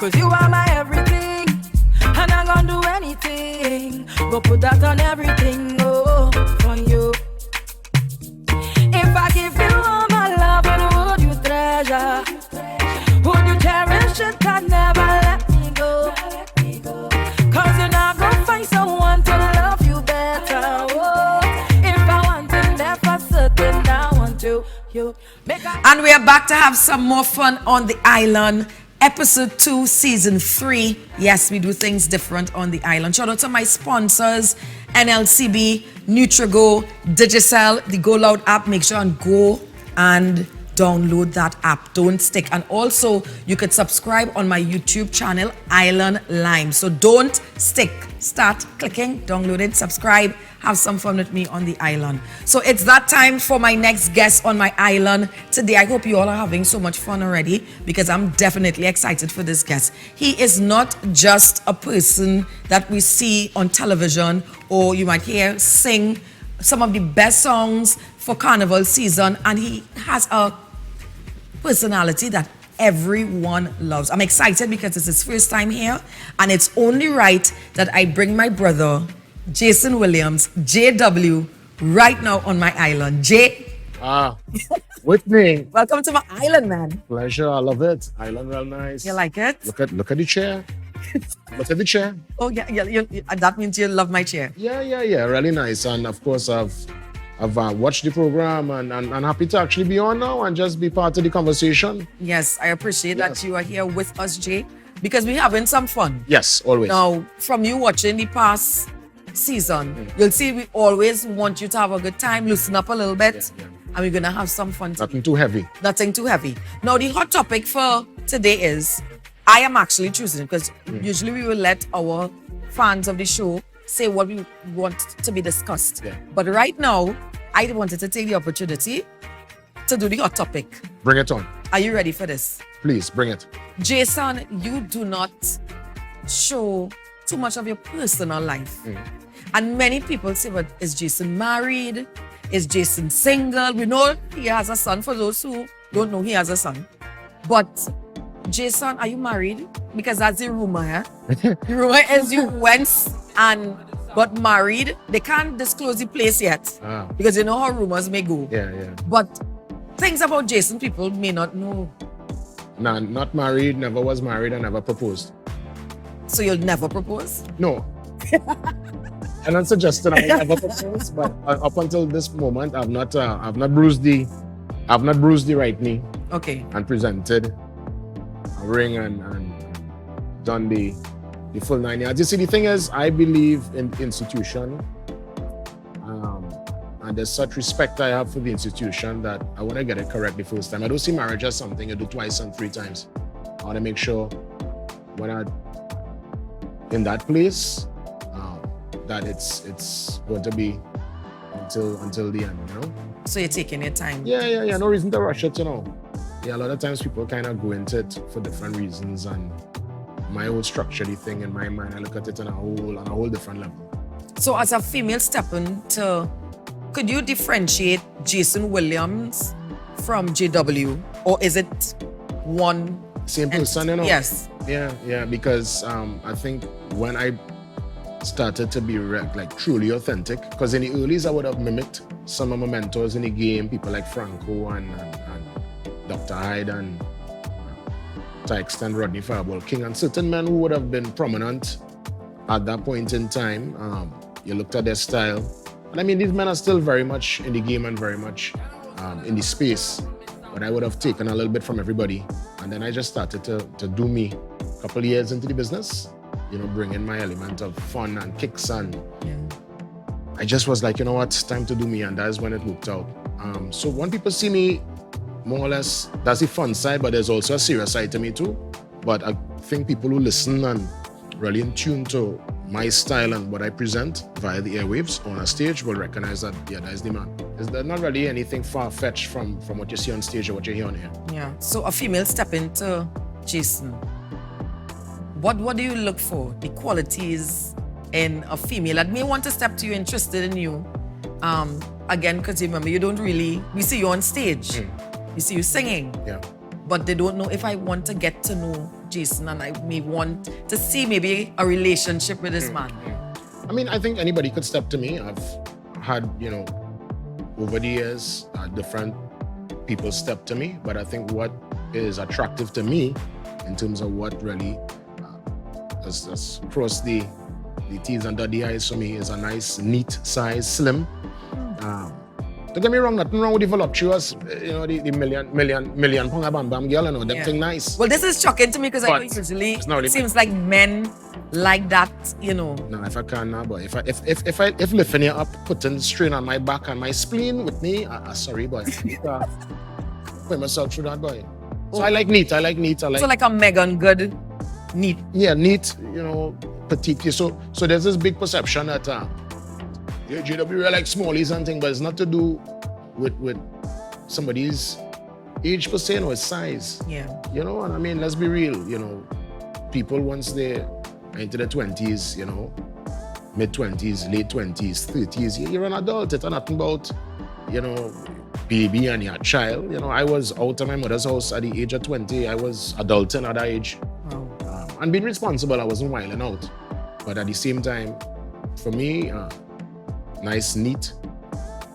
Cause you are my everything, and I'm gonna do anything. Go put that on everything, oh, for you. If I give you all my love, what would you treasure? Would you cherish it and never let me go? Cause you're not gonna find someone to love you better, oh. If I want to live for certain, I want you. And we are back to have some more fun on the island. Episode 2, Season 3. Yes, we do things different on the island. Shout out to my sponsors, NLCB, Nutrigo, Digicel, the Go Loud app. Make sure and go and download that app. Don't stick. And also, you could subscribe on my YouTube channel, Island Lime. So don't stick. Start clicking, download it, subscribe. Have some fun with me on the island. So it's that time for my next guest on my island today. I hope you all are having so much fun already because I'm definitely excited for this guest. He is not just a person that we see on television or you might hear sing some of the best songs for Carnival season, and he has a personality that everyone loves. I'm excited because it's his first time here, and it's only right that I bring my brother, Jason Williams, JW, right now on my island. Jay. Whitney. Welcome to my island, man. Pleasure, I love it. Island real nice. You like it? Look at the chair. Look at the chair. Oh yeah, that means you love my chair. Yeah, really nice. And of course, I've watched the program and happy to actually be on now and just be part of the conversation. Yes, I appreciate that you are here with us, Jay, because we're having some fun. Yes, always. Now, from you watching the past season, you'll see we always want you to have a good time, loosen up a little bit, and we're gonna have some fun. Nothing too heavy. Nothing too heavy. Now, the hot topic for today is, I am actually choosing it because usually we will let our fans of the show say what we want to be discussed. Yeah. But right now, I wanted to take the opportunity to do the hot topic. Bring it on. Are you ready for this? Please, bring it. Jason, you do not show too much of your personal life. And many people say, but is Jason married? Is Jason single? We know he has a son, for those who don't know he has a son. But Jason, are you married? Because that's the rumor, yeah? The rumor is you went and got married. They can't disclose the place yet because you know how rumors may go. Yeah. But things about Jason people may not know. Nah, not married, never was married, and never proposed. So you'll never propose? No. I'm not suggesting I will never propose, but up until this moment, I've not bruised the right knee. Okay. And presented a ring and done the full 9 yards. You see, the thing is, I believe in the institution, and there's such respect I have for the institution that I want to get it correct the first time. I don't see marriage as something you do twice and 3 times. I want to make sure when I'm in that place, that it's going to be until the end, you know? So you're taking your time? Yeah. No reason to rush it, you know. Yeah, a lot of times people kind of go into it for different reasons, and my whole structurally thing in my mind, I look at it on a whole different level. So as a female stepping to, could you differentiate Jason Williams from JW, or is it one? Same person, you know? Yes. Yeah, because I think when I started to be truly authentic, because in the earlies I would have mimicked some of my mentors in the game, people like Franco and Dr. Hyde and to extend Rodney Fireball King and certain men who would have been prominent at that point in time. You looked at their style, and I mean, these men are still very much in the game and very much in the space, but I would have taken a little bit from everybody, and then I just started to do me. A couple of years into the business, you know, bring in my element of fun and kicks, and I just was like, you know what, time to do me, and that's when it worked out. So when people see me, more or less, that's the fun side, but there's also a serious side to me too. But I think people who listen and really in tune to my style and what I present via the airwaves on a stage will recognize that, that is the man. There's not really anything far-fetched from what you see on stage or what you hear on here. Yeah, so a female step into Jason. What do you look for? The qualities in a female that may want to step to you, interested in you. Again, because you remember, we see you on stage. We see you singing. Yeah. But they don't know if I want to get to know Jason and I may want to see maybe a relationship with this man? I mean, I think anybody could step to me. I've had, over the years, different people step to me. But I think what is attractive to me in terms of what really has crossed the T's and the I's for me is a nice, neat size, slim. Don't get me wrong, nothing wrong with the voluptuous, the million pound bam bam girl, them thing nice. Well, this is shocking to me because I know usually it seems like men like that, No, if I can now, but if lifting you up, putting strain on my back and my spleen with me, sorry, boy. Put myself through that, boy. So I like neat. So like a Megan Good, neat. Yeah, neat, petite. So there's this big perception that JW like smallies and things, but it's not to do with somebody's age per se or his size. Yeah. And I mean, let's be real, people once they're into their 20s, mid-20s, late 20s, 30s, you're an adult. It's nothing about, baby and your child. I was out of my mother's house at the age of 20. I was adulting at that age. Wow. And being responsible, I wasn't wilding out. But at the same time, for me, nice, neat.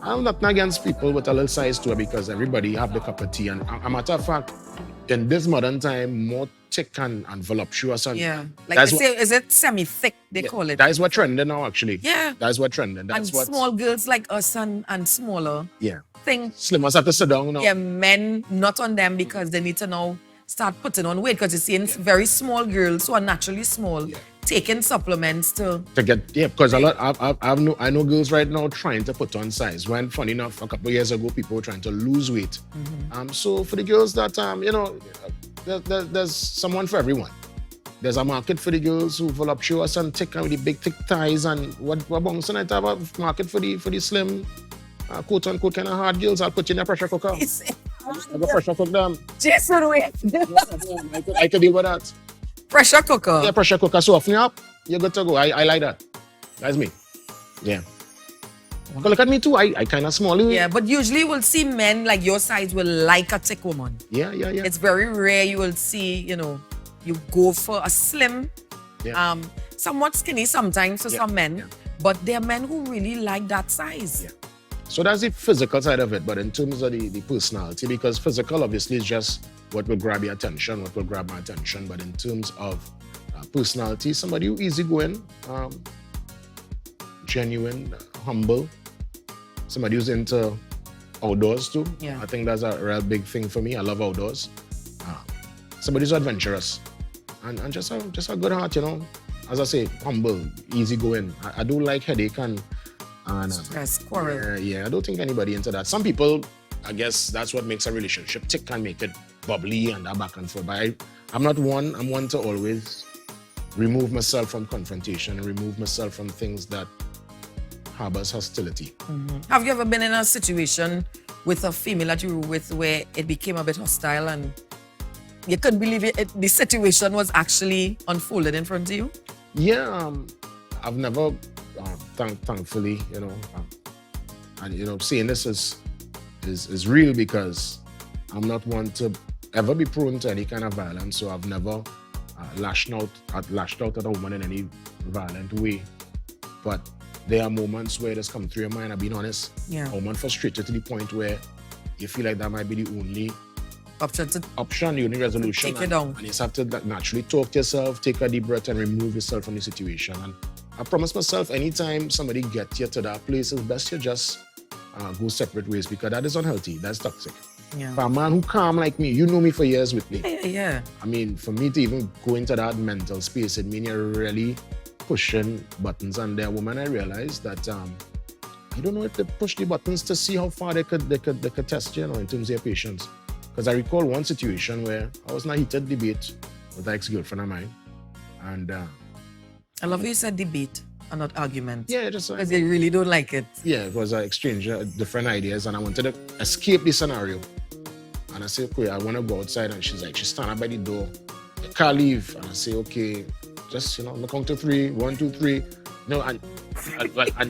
I'm not against people with a little size to it because everybody have the cup of tea. And a matter of fact, in this modern time, more thick and voluptuous. And like they say, is it semi-thick, they call it? That is what trending now, actually. Yeah. That is what trending. That's what small girls like us and smaller. Yeah. Think. Slimmers have to sit down now. Yeah, men not on them because they need to now start putting on weight because you're seeing very small girls who are naturally small taking supplements to get because a lot I know girls right now trying to put on size. When funny enough, a couple of years ago, people were trying to lose weight. So for the girls that there's someone for everyone. There's a market for the girls who voluptuous and thick and with the big thick thighs, and what bouncing I have a market for the slim, quote unquote kind of hard girls. I'll put you in a pressure cooker. I'll go pressure cook them. Jason, wait. I could deal with that. Pressure cooker. Yeah, pressure cooker. Soften you up. You're good to go. I like that. That's me. Yeah. But look at me too. I kind of small. Yeah, but usually we'll see men like your size will like a thick woman. Yeah. It's very rare you will see, you go for a slim, somewhat skinny sometimes for some men, but there are men who really like that size. Yeah. So that's the physical side of it, but in terms of the personality, because physical obviously is just what will grab your attention, what will grab my attention, but in terms of personality, somebody who easygoing, genuine, humble, somebody who's into outdoors too. Yeah. I think that's a real big thing for me. I love outdoors. Somebody who's adventurous and just a good heart, As I say, humble, easygoing. I do like headache and stress, quarrel. Yeah, I don't think anybody into that. Some people, I guess that's what makes a relationship tick and make it bubbly and that back and forth. But I'm not one. I'm one to always remove myself from confrontation and remove myself from things that harbors hostility. Have you ever been in a situation with a female that you were with where it became a bit hostile and you couldn't believe the situation was actually unfolded in front of you? Yeah, I've never, thankfully, and saying this is real because I'm not one to ever be prone to any kind of violence. So I've never lashed out at a woman in any violent way. But there are moments where it has come through your mind, I've been honest. Yeah. A woman frustrated to the point where you feel like that might be the only option, the only resolution. Take it down. And you just have to naturally talk to yourself, take a deep breath and remove yourself from the situation. And I promise myself, anytime somebody gets you to that place, it's best you just go separate ways because that is unhealthy. That's toxic. Yeah. For a man who calm like me, you know me for years with me. Yeah. I mean, for me to even go into that mental space, it means you're really pushing buttons. And there, woman, I realized that I don't know if they push the buttons to see how far they could test you, in terms of your patience. Because I recall one situation where I was in a heated debate with an ex-girlfriend of mine, and I love how you said debate and not argument. Yeah, just because they really don't like it. Yeah, it was an exchange of different ideas, and I wanted to escape the scenario. And I said, okay, I want to go outside, and she's like, she stand up by the door. I can't leave, and I say, okay, just on the count to 3, 1, 2, 3. No, and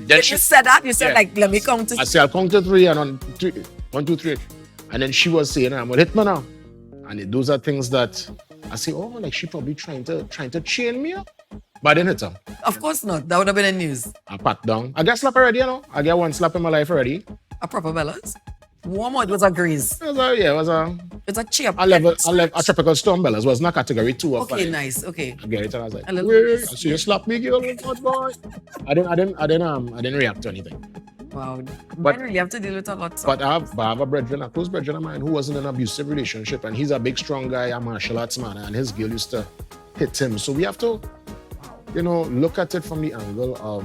then you said that. You said like, let me count to. I said, I'll count to 3, and on 3, 1, 2, 3. And then she was saying, I'm gonna hit me now. And those are things that I say, oh, like she probably trying to chain me up. But I didn't hit her. Of course not. That would have been in news. I pat down. I got slap already, you know. I got one slap in my life already. A proper Bellas. Warm or it was a grease? It was a It's a chip. a tropical storm bellas. Was not category 2 or 5. Okay, nice. Okay. I get it, and I was like, A little wait, bit. I see you slap me, girl. What boy? I didn't react to anything. Wow. But- Men really have to deal with a lot. But I have a brethren, a close brethren of mine who was in an abusive relationship, and he's a big, strong guy, a martial arts man, and his girl used to hit him. So we have to, look at it from the angle of,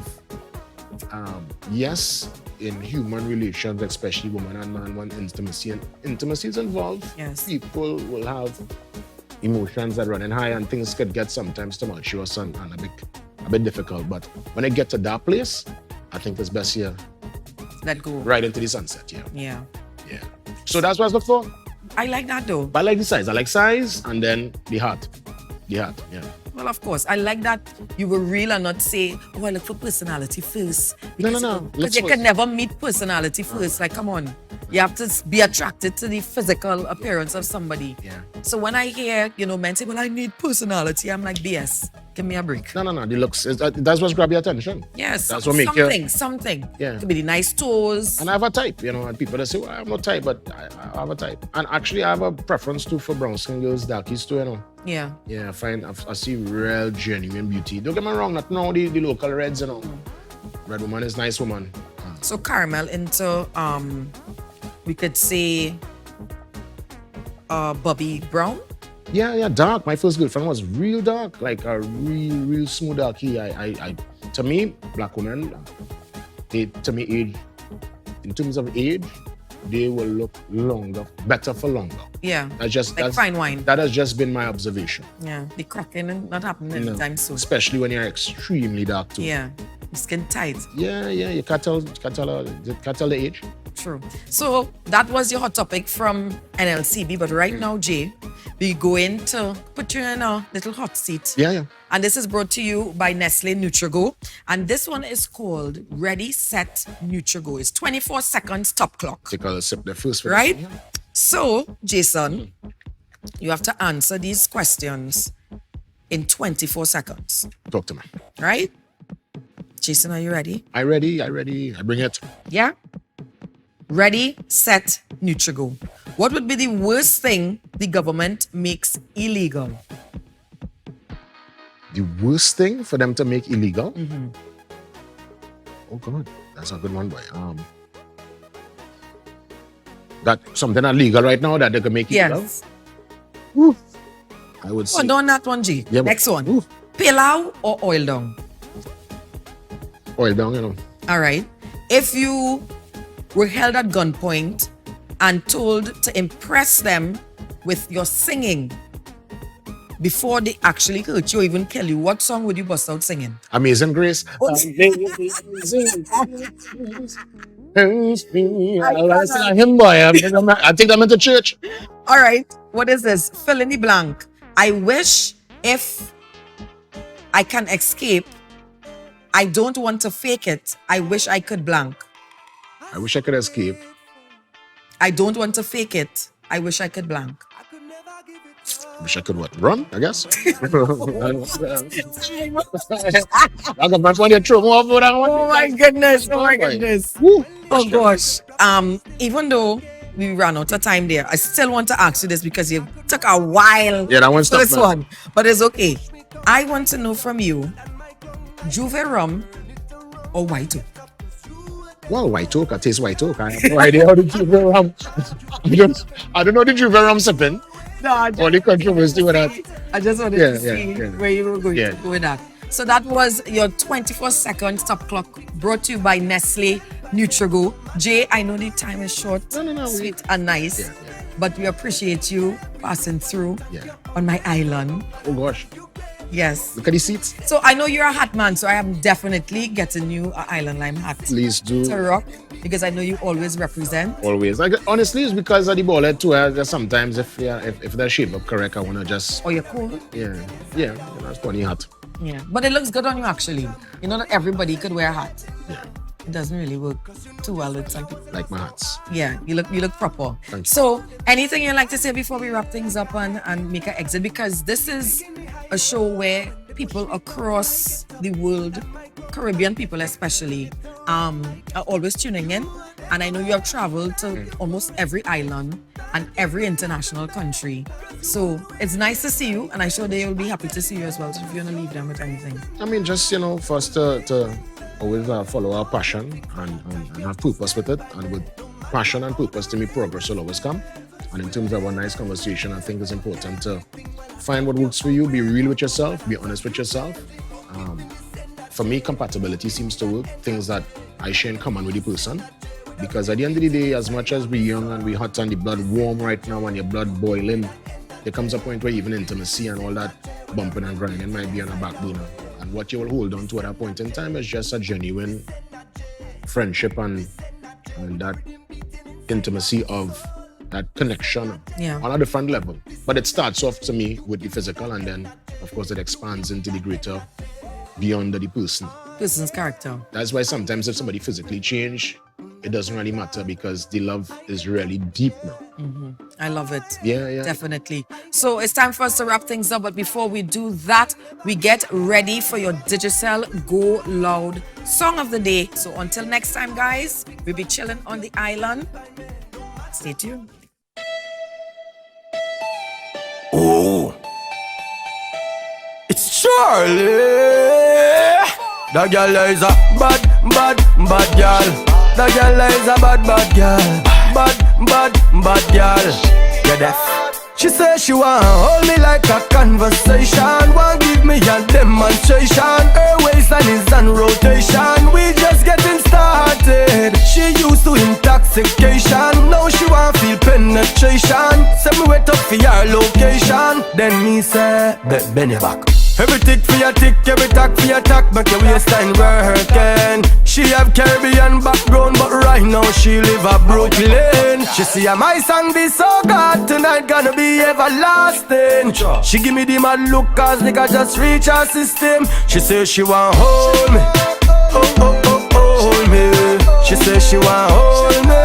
yes, in human relations, especially woman and man, when intimacy is involved, Yes. people will have emotions that running high, and things could get sometimes tumultuous and a bit difficult. But when it get to that place, I think it's best here Let go. right into the sunset. Yeah. Yeah. So that's what I look for. I like that though. But I like the size. I like size and then the heart. The heart, yeah. Well, of course. I like that you were real and not say, oh, I look for personality first. No. Because Let's you first. can never meet personality first. Like, come on. You have to be attracted to the physical appearance of somebody. Yeah. So when I hear, men say, well, I need personality, I'm like, BS. Give me a break. No. The looks. That's what's grab your attention. Yes. That's what make you. Something. Yeah. Could be the nice toes. And I have a type, and people that say, well, I'm not type, but I have a type. And actually, I have a preference too for brown skin girls, darkies too, Yeah. Yeah, I see real, genuine beauty. Don't get me wrong, not now the local reds, Red woman is nice woman. So caramel into, we could say, Bobby Brown. Yeah, dark. My first girlfriend was real dark, like a real smooth darky. To me, black women, in terms of age, they will look better for longer. Yeah. That's fine wine. That has just been my observation. Yeah. The cracking and not happening anytime soon. Especially when you're extremely dark too. Yeah. Skin tight. Yeah. You can't tell the age. True. So that was your hot topic from NLCB. But right now, Jay, we're going to put you in a little hot seat. Yeah. And this is brought to you by Nestle Nutrigo. And this one is called Ready, Set, Nutrigo. It's 24 seconds top clock. Take a sip the first. Right? So, Jason, you have to answer these questions in 24 seconds. Talk to me. Right? Jason, are you ready? I ready. I bring it. Yeah? Ready, set, Nutrigo. What would be the worst thing the government makes illegal? The worst thing for them to make illegal? Oh God, that's a good one, boy. That something illegal right now that they can make illegal? Yes. Oof. I would say. Oh, done that one, G. Yeah, but- Next one. Oof. Pilau or oil down? Oil down, All right. If you were held at gunpoint and told to impress them with your singing before they actually hurt you or even kill you, what song would you bust out singing? Amazing Grace. I sing a hymn, boy. I think I'm into church. All right. What is this? Fill in the blank. I wish if I can escape, I don't want to fake it. I wish I could blank. I wish I could escape. I don't want to fake it. I wish I could blank. I wish I could what? Run, I guess. I got my funny throw more for that one. Oh my goodness. Oh my goodness. Woo. Oh gosh. Even though we ran out of time there, I still want to ask you this because you took a while Yeah, that one's for tough, this man. one. But it's okay. I want to know from you, Juve rum or white oak? Well, white oak. I taste white oak. I have no idea how the Juve rum. I don't know the Juve rum sipping. No, All the controversy with that. I just wanted Yeah, to see yeah. where you were going Yeah. to go with that. So that was your 24 second stop clock brought to you by Nestle Nutrigo. Jay, I know the time is short, No, sweet and nice, Yeah. but we appreciate you passing through Yeah. on my island. Oh gosh, Yes. look at the seats. So I know you're a hat man, so I am definitely getting you an Island Lime hat Please do. to rock because I know you always represent. Always. Honestly, it's because of the ball head too. Just sometimes if they're shaped up correct, I wanna just Oh, you're cool. that's funny hat. Yeah. But it looks good on you actually. You know that everybody could wear a hat. Yeah. It doesn't really work too well with some people. Like my hats. Yeah, you look proper. Thank you. So, anything you'd like to say before we wrap things up and make an exit? Because this is a show where people across the world, Caribbean people especially, are always tuning in. And I know you have traveled to almost every island and every international country. So it's nice to see you, and I'm sure they will be happy to see you as well. So if you want to leave them with anything. I mean, just, for us to always follow our passion and have purpose with it. And with passion and purpose, to me, progress will always come. And in terms of a nice conversation, I think it's important to find what works for you, be real with yourself, be honest with yourself. For me, compatibility seems to work, things that I share in common with the person. Because at the end of the day, as much as we're young and we're hot and the blood warm right now and your blood boiling, there comes a point where even intimacy and all that bumping and grinding might be on a back burner. And what you will hold on to at that point in time is just a genuine friendship and that intimacy of that connection on a different level. But it starts off to me with the physical, and then, of course, it expands into the greater beyond the person's character. That's why sometimes if somebody physically change, it doesn't really matter because the love is really deep now. Mm-hmm. I love it. Yeah. Definitely. So it's time for us to wrap things up. But before we do that, we get ready for your Digicel Go Loud Song of the Day. So until next time, guys, we'll be chilling on the island. Stay tuned. Oh, it's Charlie. The girl is a bad girl. The girl is a bad girl. Bad girl. You're deaf. She says she wanna hold me like a conversation. Want give me a demonstration. Her waistline is on rotation. We just getting started. She used to intoxication. Now she want feel penetration. Say me wait up for your location. Then me say, bend your back. Every tick for your tick, every tack for your tack. Make your waistline working. She have Caribbean background, but right now she live a Brooklyn. She see my song be so good, tonight gonna be everlasting. She give me the mad look cause nigga just reach her system. She say she want hold me, hold me. She say she want hold me,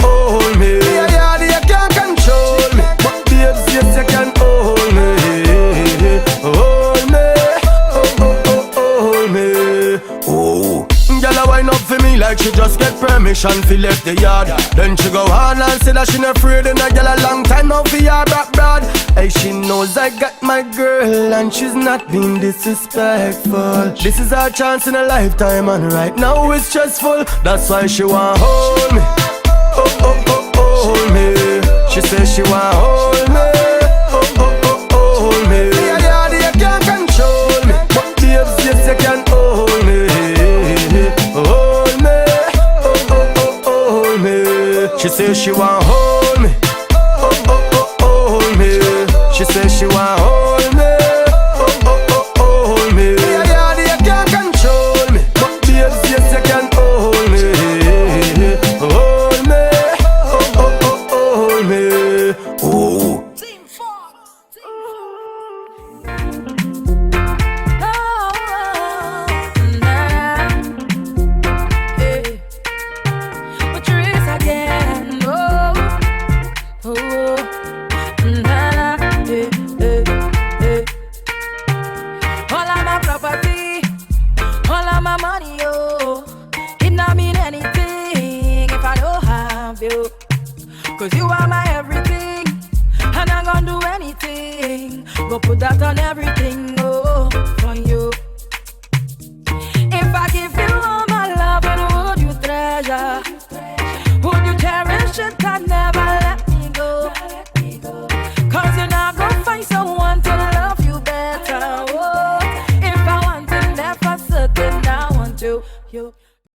hold me. Yeah, you can't control me, but babes, yes you can hold me. Hold me, hold me. Oh, girl a wind up for me like she just get permission fi left the yard. Then she go on and say that she not afraid, and a girl a long time now for her back broad. Hey, she knows I got my girl and she's not being disrespectful. This is our chance in a lifetime and right now it's stressful. That's why she want hold me, hold me. She says she want hold me, hold me. Yeah, you can't control me, but babes, yes you can hold me. Hold me, hold me. She says she want hold me, hold me. She says she want hold me, hold me. Yeah, you can't control me, but babes, yes you can hold me. Hold me, hold me. Oh. Cause you are my everything, and I'm gonna do anything. Go put that on everything, oh, for you.